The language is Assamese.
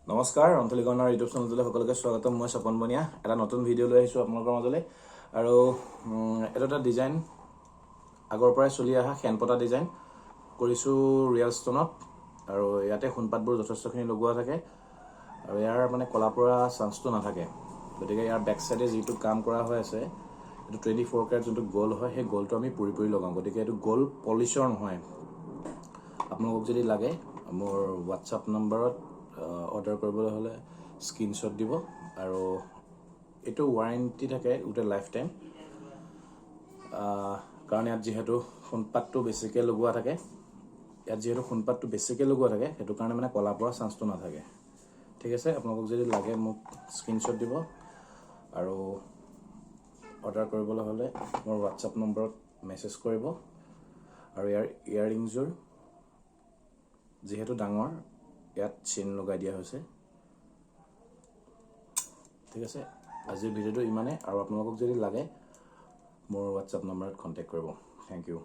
নমস্কাৰ অন্থলিকৰণৰ ইউটিউব চেনেললৈ সকলোকে স্বাগতম। মই স্বপন বনিয়া এটা নতুন ভিডিঅ' লৈ আহিছোঁ আপোনালোকৰ মাজলৈ। আৰু এইটো এটা ডিজাইন আগৰ পৰাই চলি অহা হেণ্ডপতা ডিজাইন কৰিছোঁ ৰিয়েল ষ্ট'নত। আৰু ইয়াতে সোণপাতবোৰ যথেষ্টখিনি লগোৱা থাকে আৰু ইয়াৰ মানে কলা পৰা চান্সটো নাথাকে। গতিকে ইয়াৰ বেক চাইডে যিটো কাম কৰা হৈ আছে এইটো 24 কেৰেট যোনটো গ'ল্ড হয়, সেই গ'ল্ডটো আমি পুৰি পুৰি লগাওঁ। গতিকে এইটো গ'ল্ড পলিচৰ নহয়। আপোনালোকক যদি লাগে মোৰ হোৱাটছআপ নম্বৰত অৰ্ডাৰ কৰিবলৈ হ'লে স্ক্ৰীনশ্বট দিব। আৰু এইটো ৱাৰেণ্টি থাকে গোটেই লাইফ টাইম, কাৰণ ইয়াত যিহেতু সোণপাতটো বেছিকৈ লগোৱা থাকে সেইটো কাৰণে মানে কলা পৰা চান্সটো নাথাকে। ঠিক আছে, আপোনালোকক যদি লাগে মোক স্ক্ৰীনশ্বট দিব আৰু অৰ্ডাৰ কৰিবলৈ হ'লে মোৰ হোৱাটছআপ নম্বৰত মেছেজ কৰিব। আৰু ইয়াৰ ইয়াৰৰিংযোৰ যিহেতু ডাঙৰ, ইয়াত চেইন লগাই দিয়া হৈছে। ঠিক আছে, আজিৰ ভিডিঅ'টো ইমানেই। আৰু আপোনালোকক যদি লাগে মোৰ হোৱাটছআপ নম্বৰত কণ্টেক্ট কৰিব। Thank U.